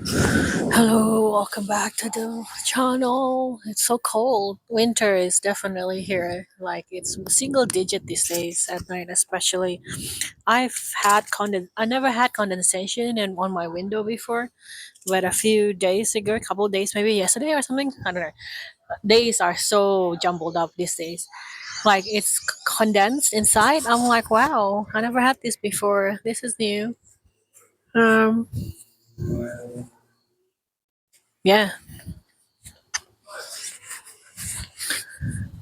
Hello, welcome back to the channel. It's so cold. Winter is definitely here. Like it's single digit these days at night, especially. I never had condensation on my window before, but a few days ago, a couple of days, maybe yesterday or something. I don't know. Days are so jumbled up these days. Like it's condensed inside. I'm like, wow, I never had this before. This is new. Um, yeah.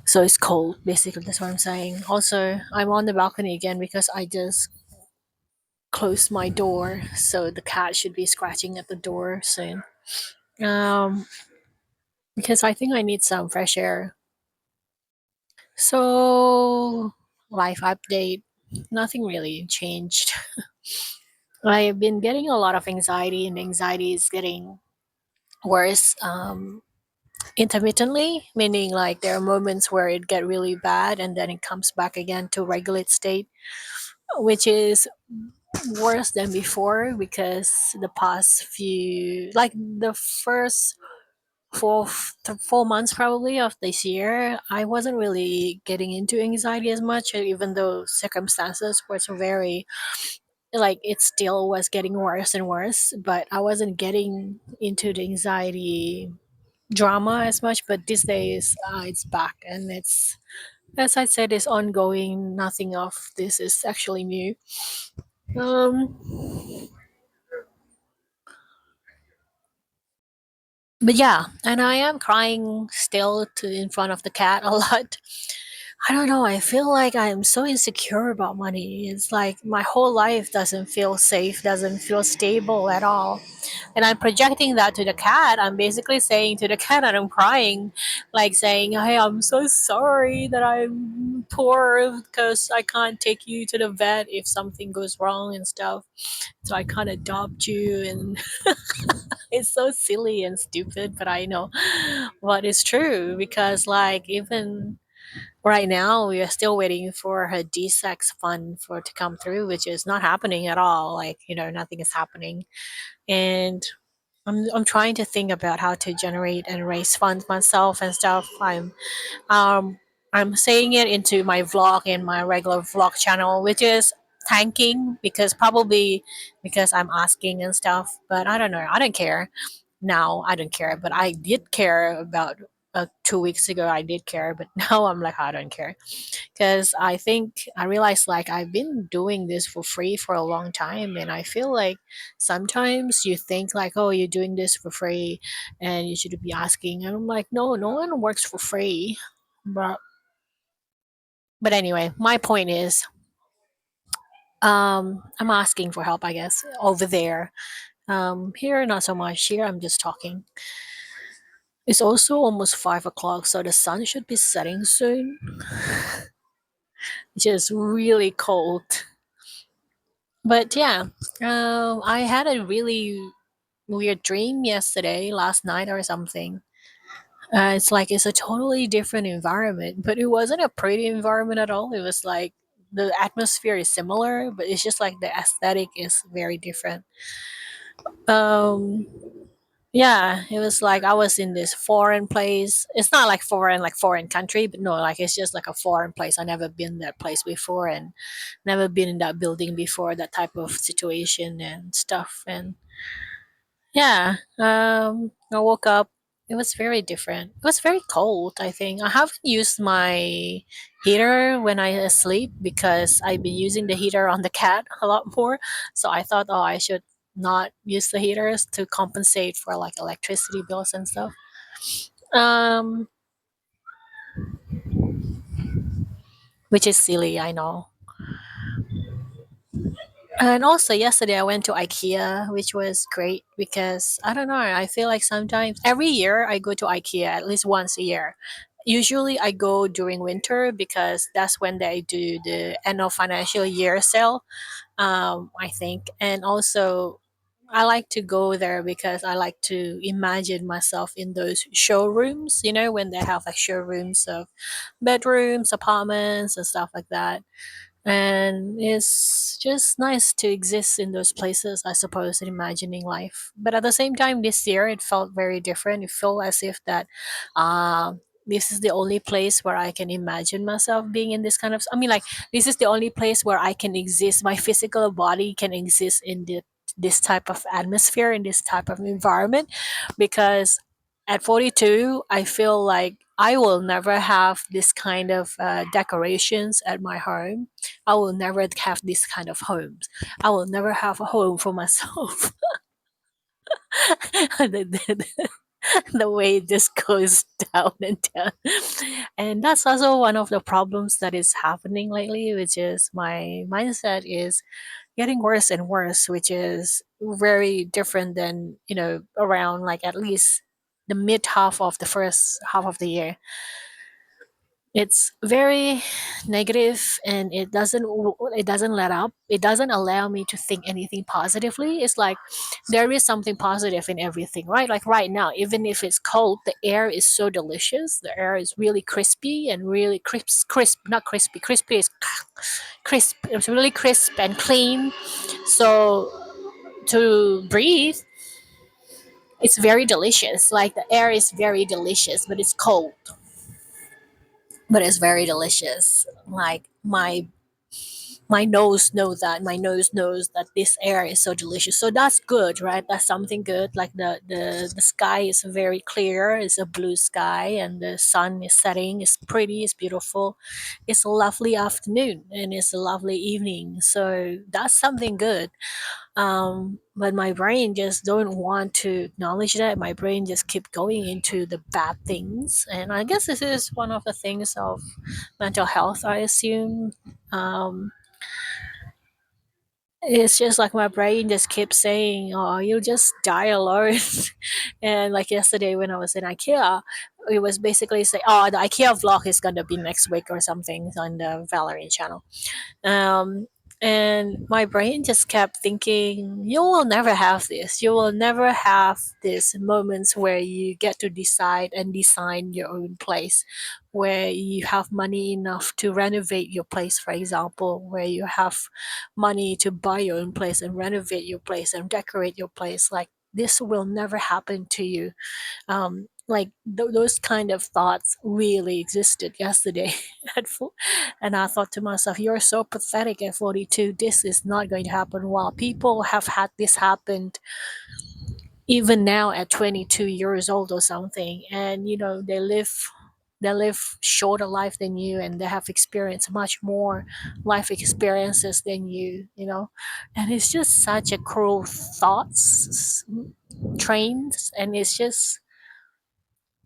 So it's cold, basically. That's what I'm saying. Also, I'm on the balcony again because I just closed my door, so the cat should be scratching at the door soon. Um, because I think I need some fresh air. So, life update. Nothing really changed. I've been getting a lot of anxiety, and anxiety is getting worse intermittently, meaning like there are moments where it get really bad and then it comes back again to regulate state, which is worse than before because the past few, like the first 4 months probably of this year, I wasn't really getting into anxiety as much, even though circumstances were so very, like it still was getting worse and worse, but I wasn't getting into the anxiety drama as much. But these days it's back, and it's, as I said, it's ongoing. Nothing of this is actually new. um but yeah, and I am crying still to in front of the cat a lot. I don't know, I feel like I'm so insecure about money. It's like my whole life doesn't feel safe, doesn't feel stable at all, and I'm projecting that to the cat. I'm basically saying to the cat that I'm crying, like saying, hey, I'm so sorry that I'm poor because I can't take you to the vet if something goes wrong and stuff, so I can't adopt you. And it's so silly and stupid, but I know what is true because, like, even right now, we are still waiting for her D-Sex fund for to come through, which is not happening at all. Like, nothing is happening, and I'm trying to think about how to generate and raise funds myself and stuff. Um I'm saying it into my vlog and my regular vlog channel, which is tanking because probably because I'm asking and stuff. But I don't know. I don't care now. I don't care, but I did care about 2 weeks ago. I did care, but now I'm like, I don't care because I think I realized like I've been doing this for free for a long time, and I feel like sometimes you think like, oh, you're doing this for free and you should be asking, and I'm like, no, no one works for free. But but anyway, my point is, I'm asking for help, I guess, over there. Here not so much. Here I'm just talking. It's also almost 5 o'clock, so the sun should be setting soon, which is really cold. But yeah, I had a really weird dream yesterday, last night or something. It's like it's a totally different environment, but it wasn't a pretty environment at all. It was like the atmosphere is similar, but it's just like the aesthetic is very different. Um, yeah, it was like I was in this foreign place. It's not like foreign, like foreign country, but no, like it's just like a foreign place. I never been that place before, and never been in that building before. That type of situation and stuff, and yeah, I woke up. It was very different. It was very cold, I think. I haven't used my heater when I asleep because I've been using the heater on the cat a lot more. So I thought, oh, I should not use the heaters to compensate for like electricity bills and stuff. Um, which is silly, I know. And also yesterday I went to IKEA, which was great because I don't know, I feel like sometimes every year I go to IKEA at least once a year. Usually I go during winter because that's when they do the end of financial year sale, I think. And also I like to go there because I like to imagine myself in those showrooms, when they have like showrooms of bedrooms, apartments, and stuff like that. And it's just nice to exist in those places, I suppose, in imagining life. But at the same time, this year it felt very different. It felt as if that uh, this is the only place where I can imagine myself being in this kind of. I mean, like, this is the only place where I can exist. My physical body can exist in this type of atmosphere, in this type of environment, because at 42, I feel like I will never have this kind of decorations at my home. I will never have this kind of homes. I will never have a home for myself. the, the way it just goes down and down. And that's also one of the problems that is happening lately, which is my mindset is getting worse and worse, which is very different than, around like at least the mid half of the first half of the year. It's very negative, and it doesn't let up. It doesn't allow me to think anything positively. It's like there is something positive in everything, right? Like right now, even if it's cold, the air is so delicious. The air is really crispy and really crisp, not crispy. Crispy is crisp. It's really crisp and clean. So to breathe, it's very delicious. Like the air is very delicious, but it's cold, but it's very delicious. Like my nose knows that. My nose knows that this air is so delicious, so that's good, right? That's something good. Like the sky is very clear. It's a blue sky, and the sun is setting. It's pretty, it's beautiful. It's a lovely afternoon, and it's a lovely evening, so that's something good. But my brain just don't want to acknowledge that. My brain just keep going into the bad things, and I guess this is one of the things of mental health, I assume. It's just like my brain just keeps saying, "Oh, you'll just die alone." And like yesterday when I was in IKEA, it was basically say, "Oh, the IKEA vlog is gonna be next week or something on the Valerie channel." Um, and my brain just kept thinking, you will never have this. You will never have these moments where you get to decide and design your own place, where you have money enough to renovate your place, for example, where you have money to buy your own place and renovate your place and decorate your place. Like, this will never happen to you. Like those kind of thoughts really existed yesterday and I thought to myself, you're so pathetic at 42. This is not going to happen. While people have had this happened even now at 22 years old or something, and they live shorter life than you, and they have experienced much more life experiences than you. And it's just such a cruel thoughts trains, and it's just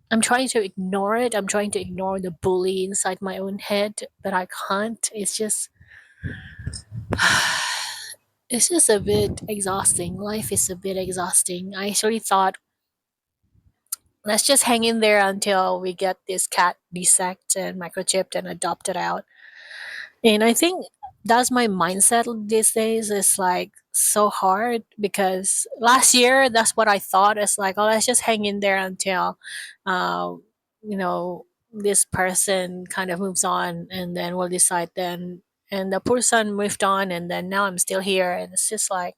I'm trying to ignore it. I'm trying to ignore the bully inside my own head, but I can't. It's just a bit exhausting. Life is a bit exhausting. I actually thought, let's just hang in there until we get this cat dissected and microchipped and adopted out. And I think that's my mindset these days. Is like so hard because last year that's what I thought. It's like, oh, let's just hang in there until, uh, you know, this person kind of moves on, and then we'll decide then. And the person moved on, and then now I'm still here, and it's just like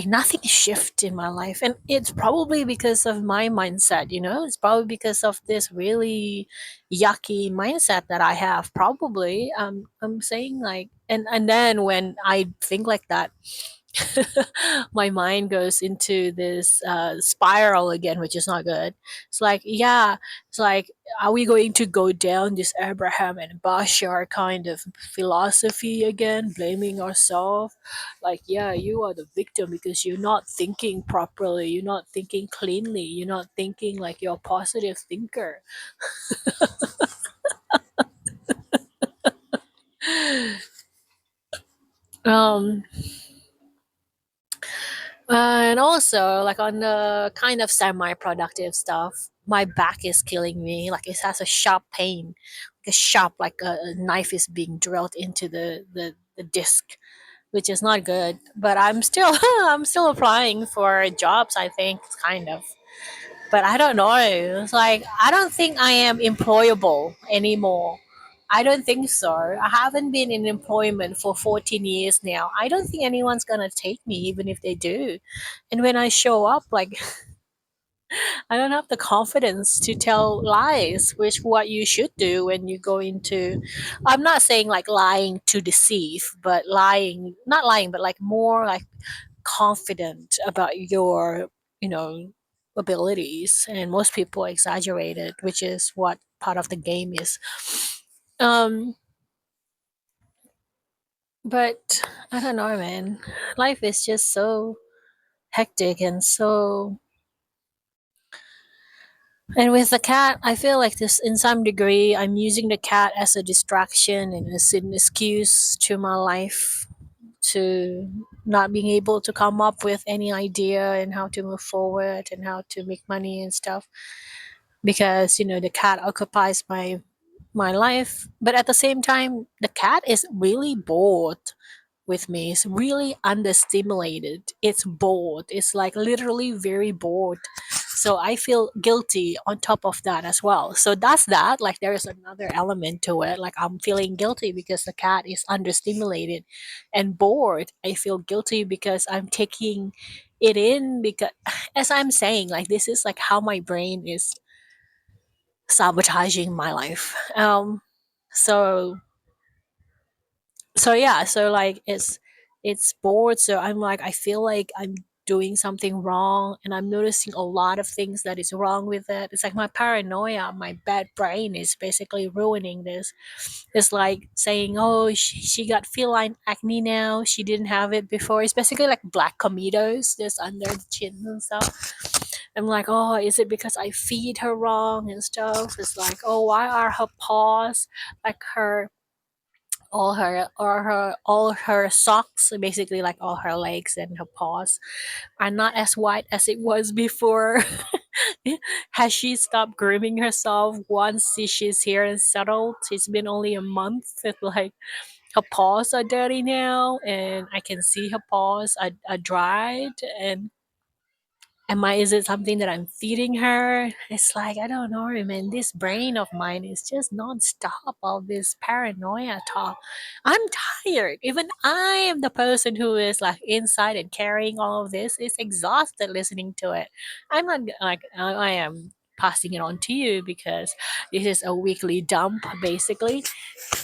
nothing shift in my life, and it's probably because of my mindset. It's probably because of this really yucky mindset that I have. Probably I'm saying, like, and then when I think like that, my mind goes into this spiral again, which is not good. It's like, yeah, it's like, are we going to go down this Abraham and Bashar kind of philosophy again, blaming ourselves? Like, yeah, you are the victim because you're not thinking properly, you're not thinking cleanly, you're not thinking like you're a positive thinker. Um, and also, like on the kind of semi-productive stuff, my back is killing me. Like it has a sharp pain, like a sharp, like a knife is being drilled into the disc, which is not good. But I'm still I'm still applying for jobs. I think kind of, but I don't know. It's like I don't think I am employable anymore. I don't think so. I haven't been in employment for 14 years now. I don't think anyone's gonna take me, even if they do. And when I show up, like, I don't have the confidence to tell lies, which what you should do when you go into. I'm not saying like lying to deceive, but lying, not lying, but like more like confident about your, you know, abilities. And most people exaggerate it, which is what part of the game is. Um, but I don't know, man. Life is just so hectic and so. And with the cat, I feel like this in some degree, I'm using the cat as a distraction and as an excuse to my life to not being able to come up with any idea and how to move forward and how to make money and stuff, because the cat occupies my life. But at the same time, the cat is really bored with me. It's really understimulated. It's bored. It's like literally very bored. So I feel guilty on top of that as well. So that's that. Like there is another element to it. Like I'm feeling guilty because the cat is understimulated and bored. I feel guilty because I'm taking it in because as I'm saying, like this is like how my brain is sabotaging my life. So yeah, so like it's bored, so I'm like I feel like I'm doing something wrong, and I'm noticing a lot of things that is wrong with it. It's like my paranoia, my bad brain is basically ruining this. It's like saying, oh, she got feline acne now, she didn't have it before. It's basically like black comedos just under the chin and stuff. I'm like, oh, is it because I feed her wrong and stuff? It's like, oh, why are her paws like her all her socks, basically like all her legs and her paws, are not as white as it was before. Has she stopped grooming herself once she's here and settled? It's been only a month. It's like her paws are dirty now, and I can see her paws are dried. And is it something that I'm feeding her? It's like I don't know, man. This brain of mine is just non-stop all this paranoia talk. I'm tired. Even I am the person who is like inside and carrying all of this is exhausted listening to it. I'm not like I am passing it on to you because this is a weekly dump basically.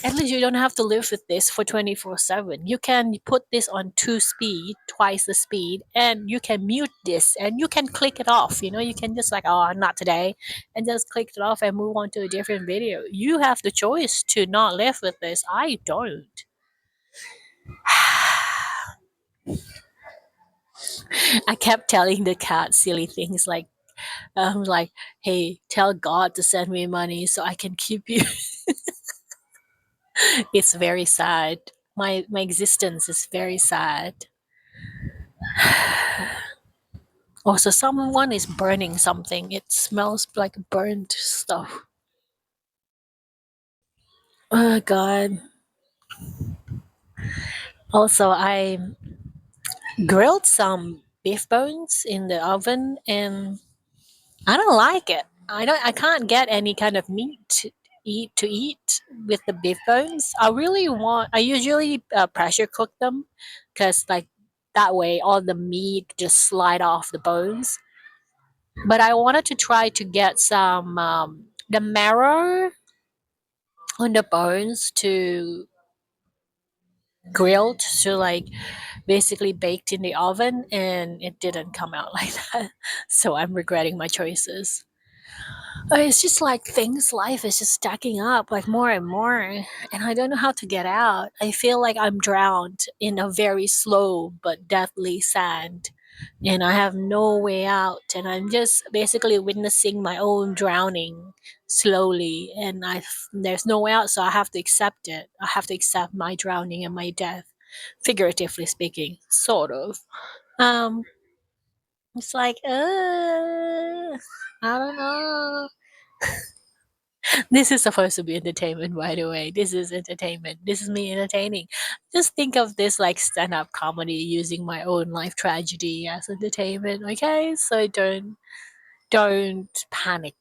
At least you don't have to live with this for 24/7. You can put this on two speed, twice the speed, and you can mute this and you can click it off. You can just like, oh, not today, and just click it off and move on to a different video. You have the choice to not live with this. I don't. I kept telling the cat silly things like, hey, tell God to send me money so I can keep you. It's very sad. My existence is very sad. Also, someone is burning something. It smells like burnt stuff. Oh God. Also, I grilled some beef bones in the oven, and I don't like it. I can't get any kind of meat to eat with the beef bones. I usually pressure cook them because like that way all the meat just slide off the bones. But I wanted to try to get some the marrow on the bones to grilled to like basically baked in the oven, and it didn't come out like that. So I'm regretting my choices. It's just like things, life is just stacking up like more and more, and I don't know how to get out. I feel like I'm drowned in a very slow but deathly sand, and I have no way out, and I'm just basically witnessing my own drowning slowly, and there's no way out, so I have to accept it. I have to accept my drowning and my death, figuratively speaking, sort of. Um, it's like, I don't know. This is supposed to be entertainment, by the way. This is entertainment. This is me entertaining. Just think of this like stand up comedy using my own life tragedy as entertainment, okay? So don't panic.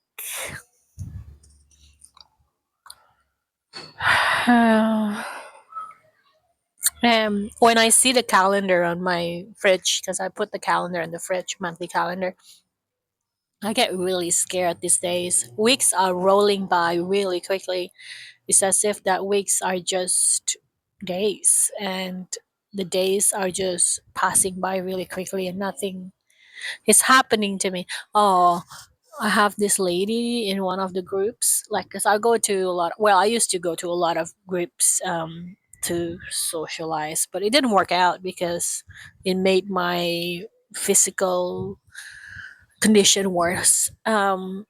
When I see the calendar on my fridge, because I put the calendar in the fridge, monthly calendar, I get really scared these days. Weeks are rolling by really quickly. It's as if that weeks are just days, and the days are just passing by really quickly, and nothing is happening to me. Oh, I have this lady in one of the groups, like, because I go to a lot. Well, I used to go to a lot of groups to socialize, but it didn't work out because it made my physical condition worse. And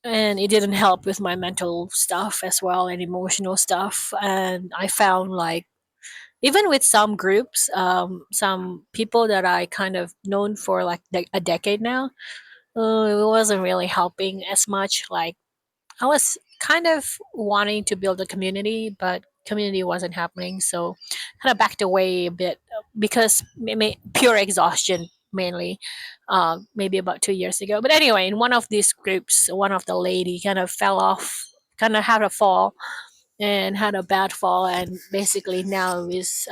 it didn't help with my mental stuff as well and emotional stuff. And I found like even with some groups, some people that I kind of known for like a decade now, it wasn't really helping as much. Like I was kind of wanting to build a community, but community wasn't happening. So kind of backed away a bit because pure exhaustion mainly, maybe about 2 years ago. But anyway, in one of these groups, one of the lady kind of fell off, kind of had a fall and had a bad fall, and basically now is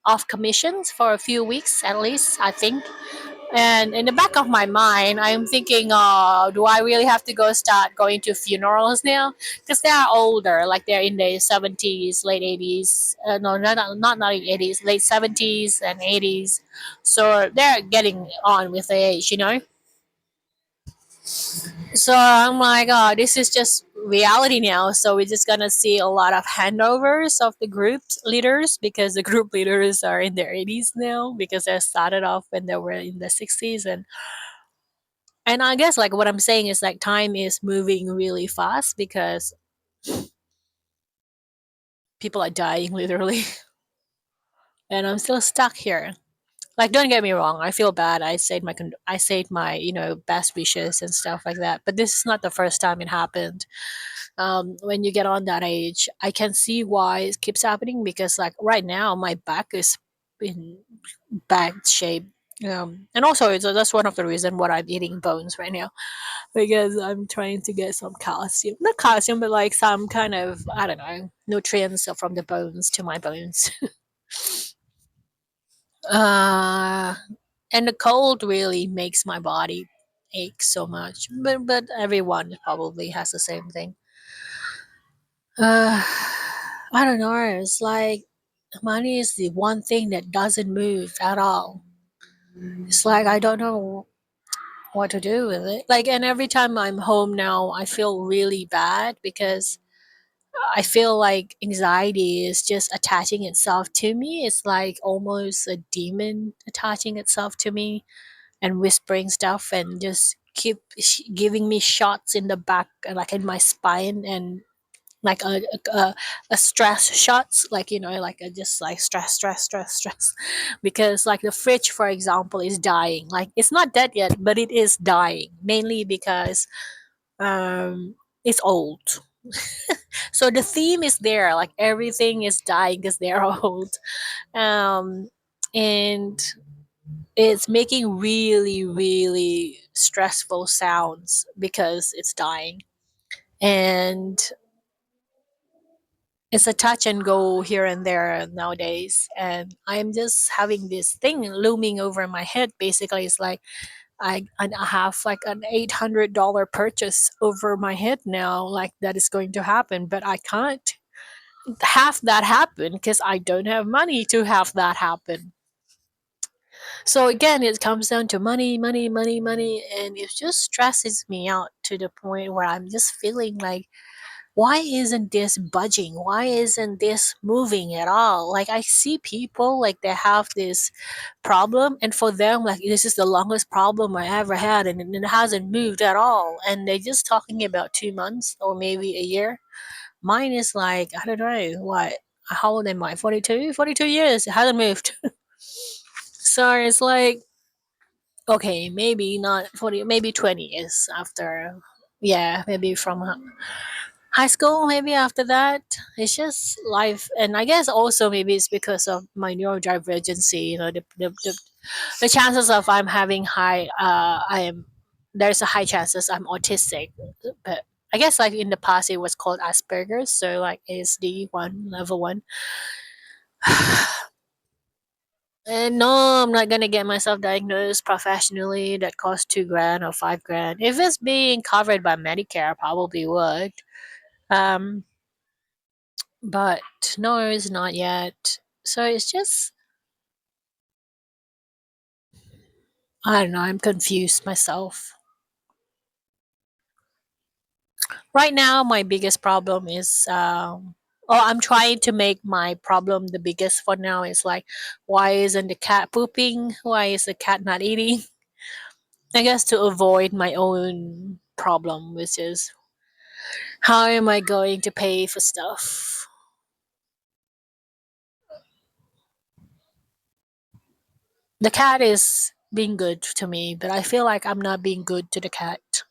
off commissions for a few weeks at least, I think. And in the back of my mind, I'm thinking, do I really have to go start going to funerals now? Because they are older, like they're in their 70s, late 80s. No, not late 80s, late 70s and 80s. So they're getting on with the age. So I'm like, oh, this is just reality now. So we're just gonna see a lot of handovers of the group leaders because the group leaders are in their 80s now because they started off when they were in the 60s. And I guess like what I'm saying is like time is moving really fast because people are dying literally, and I'm still stuck here. Like, don't get me wrong, I feel bad. I said my best wishes and stuff like that. But this is not the first time it happened. When you get on that age, I can see why it keeps happening because like right now my back is in bad shape. And also that's one of the reasons why I'm eating bones right now because I'm trying to get some calcium, not calcium, but like some kind of, I don't know, nutrients from the bones to my bones. uh, and the cold really makes my body ache so much. But everyone probably has the same thing. Uh, I don't know. It's like money is the one thing that doesn't move at all. It's like I don't know what to do with it. Like, and every time I'm home now, I feel really bad because I feel like anxiety is just attaching itself to me. It's like almost a demon attaching itself to me and whispering stuff and just keep giving me shots in the back, like in my spine, and like a stress shots, like like just like stress, stress, stress, stress. Because like the fridge, for example, is dying. Like it's not dead yet, but it is dying mainly because um it's old. So the theme is there, like everything is dying because they're old. um and it's making really really stressful sounds because it's dying. And it's a touch and go here and there nowadays, and I'm just having this thing looming over my head. Basically it's like I have like an $800 purchase over my head now, like that is going to happen, but I can't have that happen because I don't have money to have that happen. So again, it comes down to money, money, money, money, and it just stresses me out to the point where I'm just feeling like, why isn't this budging? Why isn't this moving at all? Like I see people like they have this problem, and for them like this is the longest problem I ever had, and it hasn't moved at all, and they're just talking about 2 months or maybe a year. Mine is like, I don't know what. How old am I? 42? 42 years. It hasn't moved. So it's like, okay, maybe not 40, maybe 20 years after. Yeah, maybe from high school, maybe after that. It's just life. And I guess also maybe it's because of my neurodivergency, the chances of I'm having high, there's a high chances I'm autistic. But I guess like in the past it was called Asperger's, so like ASD one, level one. And no, I'm not gonna get myself diagnosed professionally. That costs 2 grand or 5 grand. If it's being covered by Medicare, I probably would. Um, but no, it's not yet. So it's just, I don't know. I'm confused myself. Right now, my biggest problem is, oh, I'm trying to make my problem the biggest for now. Is like, why isn't the cat pooping? Why is the cat not eating? I guess to avoid my own problem, which is how am I going to pay for stuff? The cat is being good to me, but I feel like I'm not being good to the cat.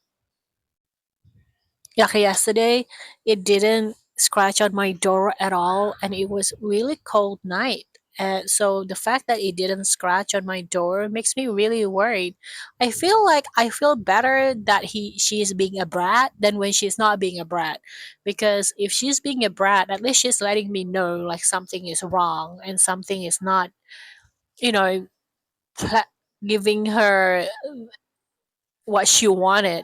Like yesterday, it didn't scratch on my door at all, and it was really cold night. So the fact that it didn't scratch on my door makes me really worried. I feel like I feel better that she is being a brat than when she's not being a brat, because if she's being a brat, at least she's letting me know like something is wrong and something is not, you know, pla- giving her what she wanted.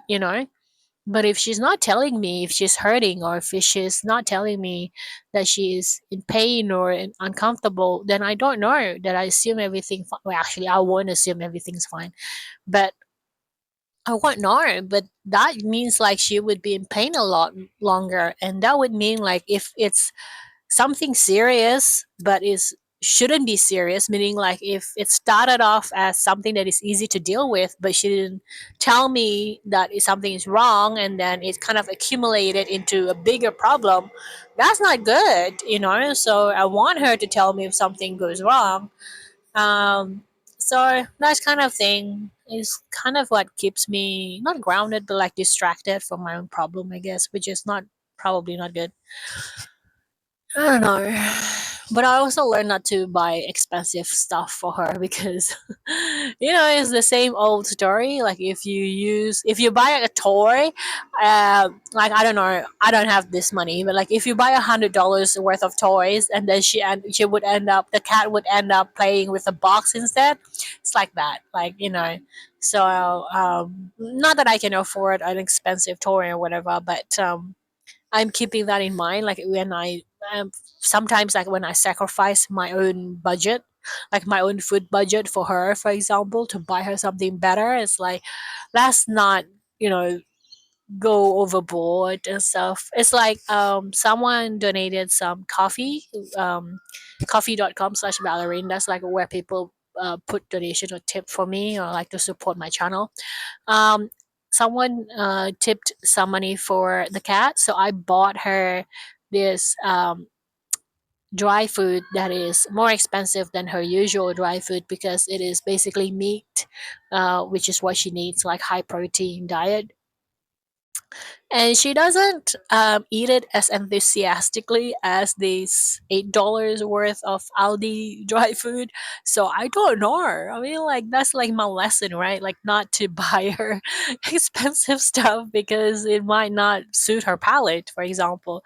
But if she's not telling me if she's hurting, or if she's not telling me that she is in pain or uncomfortable, then I don't know. That I assume everything. Well, actually, I won't assume everything's fine, but I won't know. But that means like she would be in pain a lot longer, and that would mean like if it's something serious but is shouldn't be serious, meaning like if it started off as something that is easy to deal with, but she didn't tell me that something is wrong, and then it kind of accumulated into a bigger problem, that's not good. So I want her to tell me if something goes wrong. So that kind of thing is kind of what keeps me not grounded but like distracted from my own problem, I guess, which is not probably not good. I don't know. But I also learned not to buy expensive stuff for her because, it's the same old story. Like if you buy a toy, like I don't know, I don't have this money, but like if you buy $100 worth of toys, and then the cat would end up playing with a box instead. It's like that, So, not that I can afford an expensive toy or whatever, but I'm keeping that in mind. Like when um, sometimes like when I sacrifice my own budget, like my own food budget for her, for example, to buy her something better, it's like let's not, you know, go overboard and stuff. It's like someone donated some coffee, um, coffee.com/ballerine. That's like where people put donation or tip for me, or like to support my channel. um, Someone tipped some money for the cat, so I bought her this dry food that is more expensive than her usual dry food because it is basically meat, which is what she needs, like high protein diet. And she doesn't eat it as enthusiastically as these $8 worth of Aldi dry food. So I don't know. I mean, like that's like my lesson, right? Like not to buy her expensive stuff because it might not suit her palate, for example.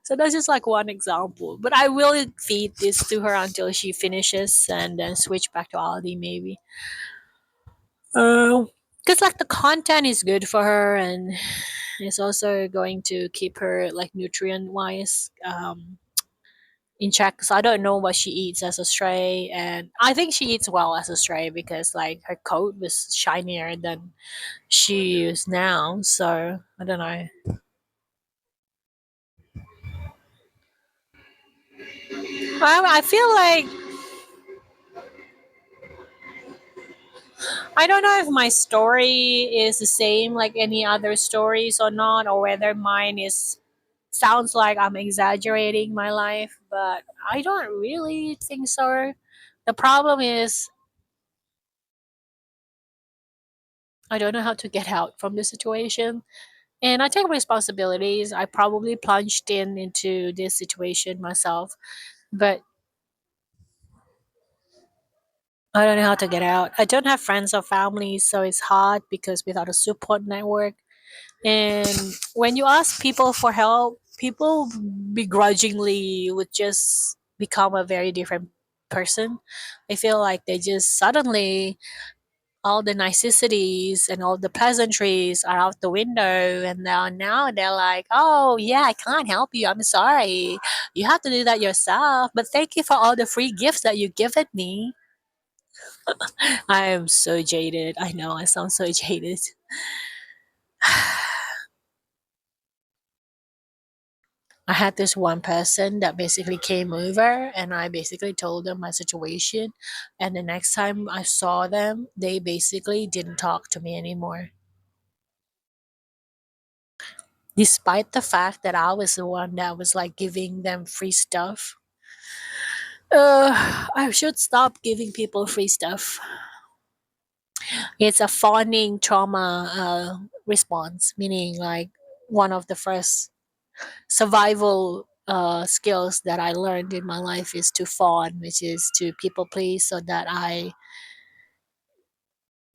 So that's just like one example. But I will feed this to her until she finishes and then switch back to Aldi maybe. Because like the content is good for her, and it's also going to keep her like nutrient wise in check. So I don't know what she eats as a stray, and I think she eats well as a stray because like her coat was shinier than she is now. So I don't know. I feel like I don't know if my story is the same like any other stories or not, or whether mine is sounds like I'm exaggerating my life, but I don't really think so. The problem is I don't know how to get out from the situation. And I take responsibilities. I probably plunged into this situation myself, but I don't know how to get out. I don't have friends or family, so it's hard because without a support network, And when you ask people for help, people begrudgingly would just become a very different person. I feel like they just suddenly, all the niceties and all the pleasantries are out the window, and now they're like, oh yeah, I can't help you, I'm sorry, you have to do that yourself, but thank you for all the free gifts that you given me. I am so jaded. I know I sound so jaded. I had this one person that basically came over, and I basically told them my situation, and the next time I saw them they basically didn't talk to me anymore, despite the fact that I was the one that was like giving them free stuff. I should stop giving people free stuff. It's a fawning trauma response, meaning like one of the first survival skills that I learned in my life is to fawn, which is to people please so that I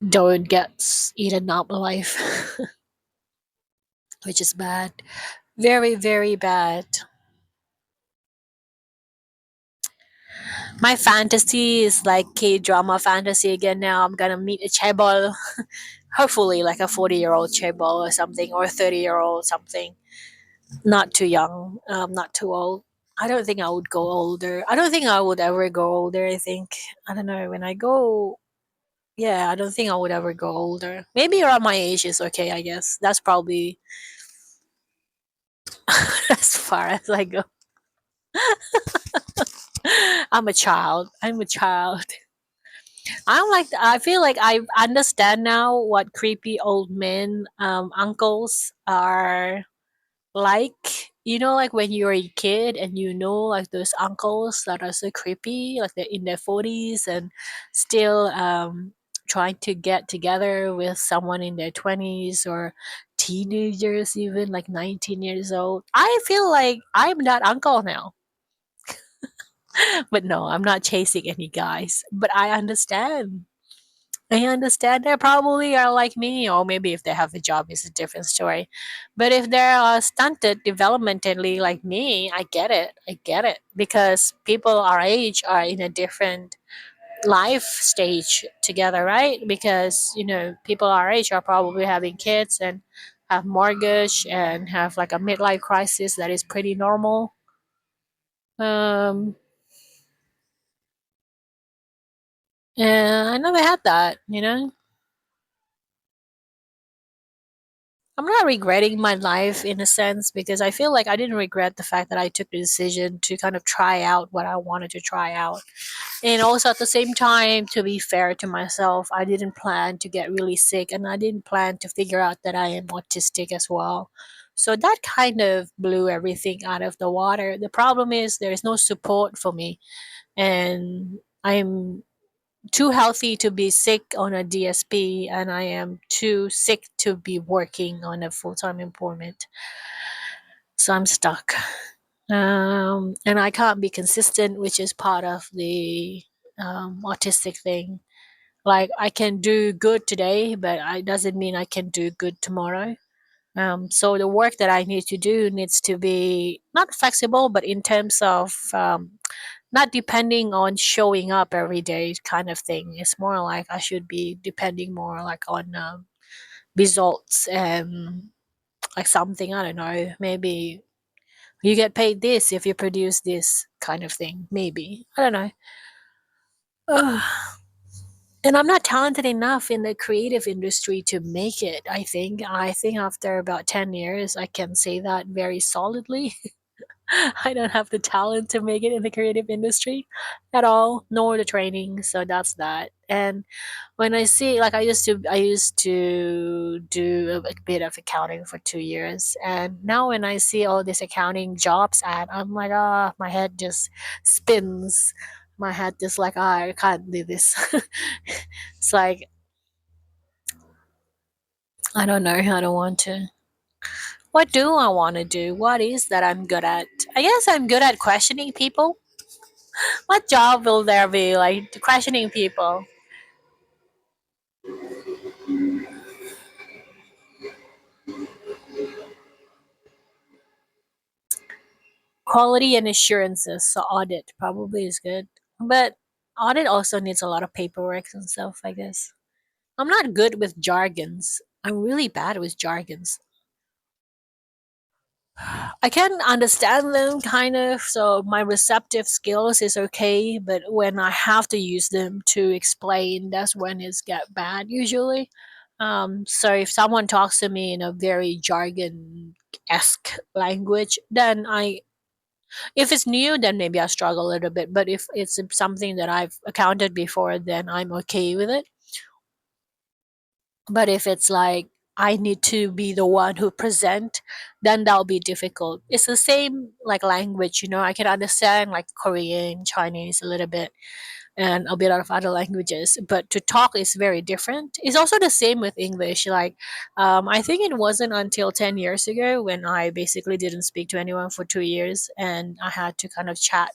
don't get eaten up alive, which is bad. Very, very bad. My fantasy is like K drama fantasy again now. I'm gonna meet a chaebol, hopefully like a 40-year-old chaebol or something, or a 30-year-old something. Not too young, not too old. I don't think I would go older. I don't think I would ever go older, I think. I don't know. When I go, yeah, I don't think I would ever go older. Maybe around my age is okay, I guess. That's probably as far as I go. I'm a child. I'm a child. I'm like I feel like I understand now what creepy old men uncles are like. You know, like when you're a kid and you know like those uncles that are so creepy, like they're in their 40s and still trying to get together with someone in their 20s, or teenagers even like 19 years old. I feel like I'm that uncle now. But no, I'm not chasing any guys, but I understand they probably are like me, or maybe if they have a job, it's a different story. But if they're stunted developmentally like me, I get it. I get it. Because people our age are in a different life stage together, right? Because, you know, people our age are probably having kids and have mortgage and have like a midlife crisis that is pretty normal. Um, and I never had that, you know? I'm not regretting my life in a sense, because I feel like I didn't regret the fact that I took the decision to kind of try out what I wanted to try out. And also at the same time, to be fair to myself, I didn't plan to get really sick, and I didn't plan to figure out that I am autistic as well. So that kind of blew everything out of the water. The problem is there is no support for me, and I'm too healthy to be sick on a DSP, and I am too sick to be working on a full time employment. So I'm stuck. And I can't be consistent, which is part of the autistic thing. Like I can do good today, but it doesn't mean I can do good tomorrow. So the work that I need to do needs to be not flexible, but in terms of not depending on showing up every day kind of thing. It's more like I should be depending more like on results and like something, I don't know, maybe you get paid this if you produce this kind of thing, maybe, I don't know. Ugh. And I'm not talented enough in the creative industry to make it. I think after about 10 years I can say that very solidly. I don't have the talent to make it in the creative industry at all, nor the training. So that's that. And when I see, like, I used to do a bit of accounting for 2 years, and now when I see all these accounting jobs ad, I'm like, ah, my head just spins. My head just like, ah, I can't do this. It's like I don't know. I don't want to. What do I want to do? What is that I'm good at? I guess I'm good at questioning people. What job will there be like questioning people? Quality and assurances. So audit probably is good, but audit also needs a lot of paperwork and stuff. I guess I'm not good with jargons. I'm really bad with jargons. I can understand them kind of, so my receptive skills is okay, but when I have to use them to explain, that's when it's get bad usually. So if someone talks to me in a very jargon esque language, then if it's new, then maybe I struggle a little bit. But if it's something that I've accounted before, then I'm okay with it. But if it's like I need to be the one who present, then that'll be difficult. It's the same like language, I can understand like Korean, Chinese a little bit, and a bit of other languages, but to talk is very different. It's also the same with English. Like I think it wasn't until 10 years ago when I basically didn't speak to anyone for 2 years, and I had to kind of chat,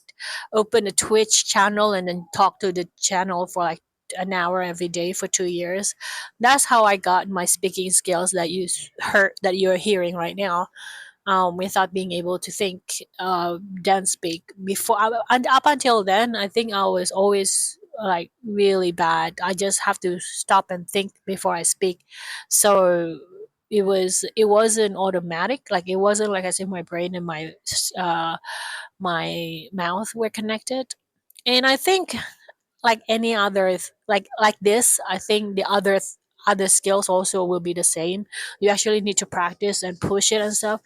open a Twitch channel and then talk to the channel for like an hour every day for 2 years. That's how I got my speaking skills that heard that you're hearing right now, without being able to think, then speak. And up until then, I think I was always like really bad. I just have to stop and think before I speak. So it wasn't automatic. Like it wasn't like as if my brain and uh, my mouth were connected. And I think like any other like this, I think the other skills also will be the same. You actually need to practice and push it and stuff.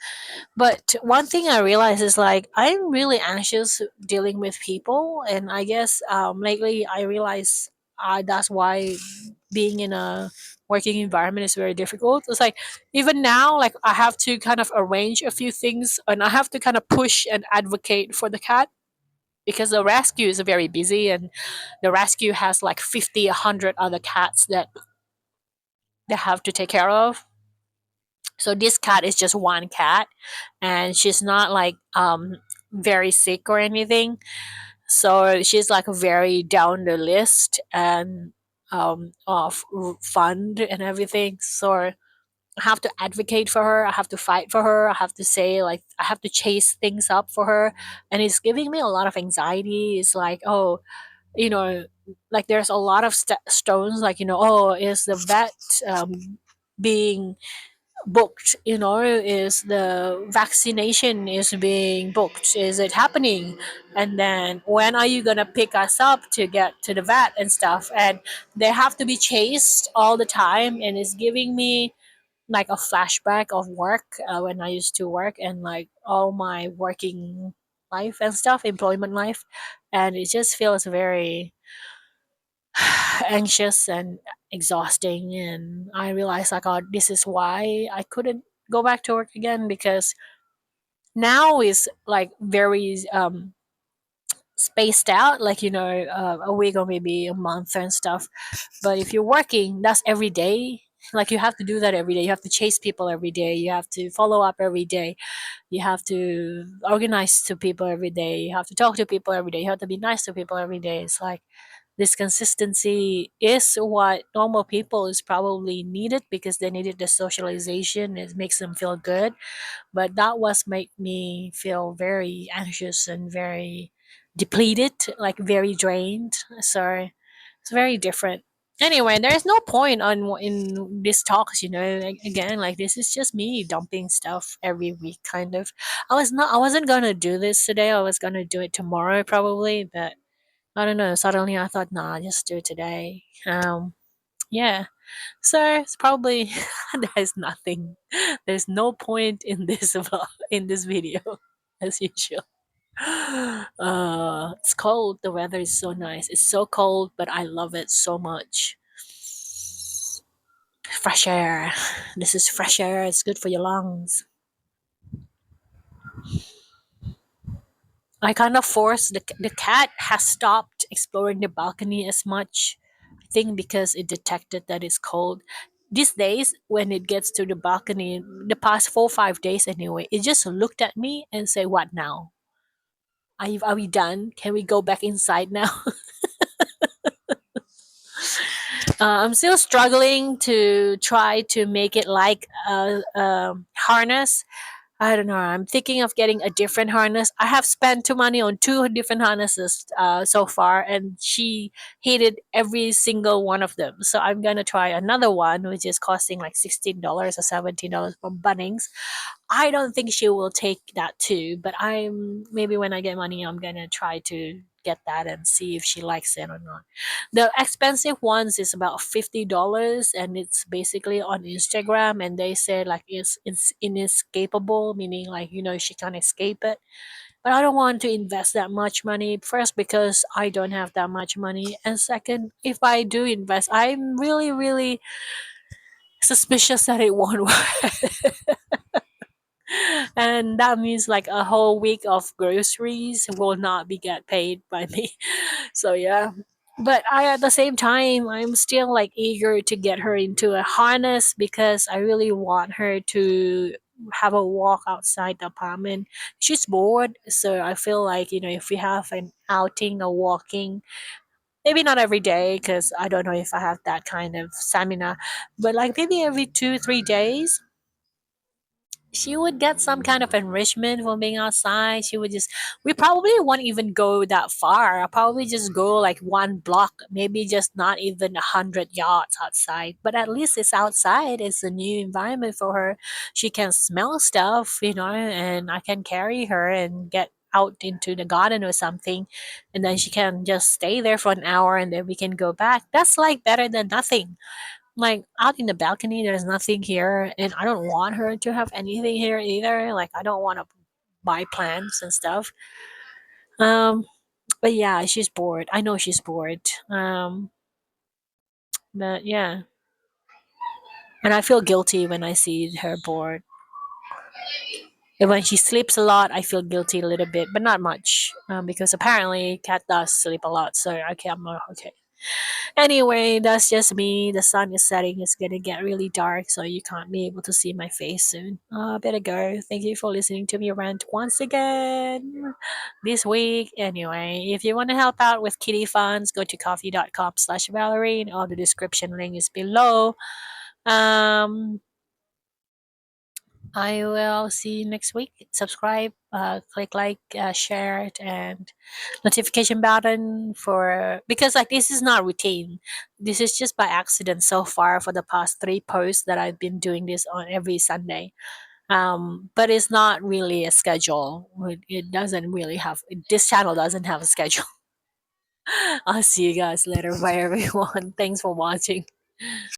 But one thing I realize is like I'm really anxious dealing with people, and I guess lately I realize that's why being in a working environment is very difficult. It's like even now, like I have to kind of arrange a few things, and I have to kind of push and advocate for the cat because the rescue is very busy, and the rescue has like 50, 100 other cats that they have to take care of. So this cat is just one cat, and she's not like very sick or anything. So she's like very down the list and of fund and everything. So I have to advocate for her. I have to fight for her. I have to say like I have to chase things up for her, and it's giving me a lot of anxiety. It's like, oh, you know, like there's a lot of stones. Like, oh, is the vet being booked? Is the vaccination is being booked? Is it happening? And then when are you gonna pick us up to get to the vet and stuff? And they have to be chased all the time, and it's giving me like a flashback of work, when I used to work, and like all my working life and stuff, employment life. And it just feels very anxious and exhausting. And I realized like, oh, this is why I couldn't go back to work again, because now is like very spaced out, like a week or maybe a month and stuff. But if you're working, that's every day. Like you have to do that every day. You have to chase people every day. You have to follow up every day. You have to organize to people every day. You have to talk to people every day. You have to be nice to people every day. It's like this consistency is what normal people is probably needed, because they needed the socialization. It makes them feel good. But that was make me feel very anxious and very depleted, like very drained. So it's very different. Anyway, there's no point on in these talks, again, like this is just me dumping stuff every week kind of. I wasn't gonna do this today. I was gonna do it tomorrow probably, but I don't know, suddenly I thought, nah, just do it today. Yeah. So it's probably there's nothing. There's no point in this in this video as usual. It's cold. The weather is so nice. It's so cold, but I love it so much. Fresh air. This is fresh air. It's good for your lungs. I kind of forced the cat has stopped exploring the balcony as much. I think because it detected that it's cold. These days, when it gets to the balcony, the past 4 5 days anyway, it just looked at me and say, "What now? Are we done? Can we go back inside now?" I'm still struggling to try to make it like a harness. I don't know. I'm thinking of getting a different harness. I have spent too money on two different harnesses so far, and she hated every single one of them. So I'm gonna try another one, which is costing like $16 or $17 from Bunnings. I don't think she will take that too, but I'm maybe when I get money, I'm gonna try to get that and see if she likes it or not. The expensive ones is about $50, and it's basically on Instagram, and they say like it's inescapable, meaning like she can't escape it. But I don't want to invest that much money. First, because I don't have that much money, and second, if I do invest, I'm really really suspicious that it won't work. And that means like a whole week of groceries will not be get paid by me. So yeah, but I at the same time I'm still like eager to get her into a harness because I really want her to have a walk outside the apartment. She's bored, so I feel like if we have an outing or walking, maybe not every day because I don't know if I have that kind of stamina, but like maybe every 2 3 days she would get some kind of enrichment from being outside. We probably won't even go that far. I'll probably just go like 1 block, maybe just not even 100 yards outside. But at least it's outside. It's a new environment for her. She can smell stuff, and I can carry her and get out into the garden or something. And then she can just stay there for an hour and then we can go back. That's like better than nothing. Like out in the balcony, there's nothing here, and I don't want her to have anything here either. Like I don't want to buy plants and stuff. Um, but yeah, she's bored. I know she's bored. But yeah, and I feel guilty when I see her bored. And when she sleeps a lot, I feel guilty a little bit, but not much, because apparently cat does sleep a lot. So okay, I'm okay. Anyway, that's just me. The sun is setting. It's gonna get really dark, so you can't be able to see my face soon. Better go. Thank you for listening to me rant once again this week. Anyway, if you want to help out with kitty funds, go to coffee.com/Valerie, and all the description link is below. Um, I will see you next week. Subscribe, click like, share it, and notification button for because like this is not routine. This is just by accident so far for the past 3 posts that I've been doing this on every Sunday. But it's not really a schedule. It doesn't really have this channel doesn't have a schedule. I'll see you guys later. Bye everyone. Thanks for watching.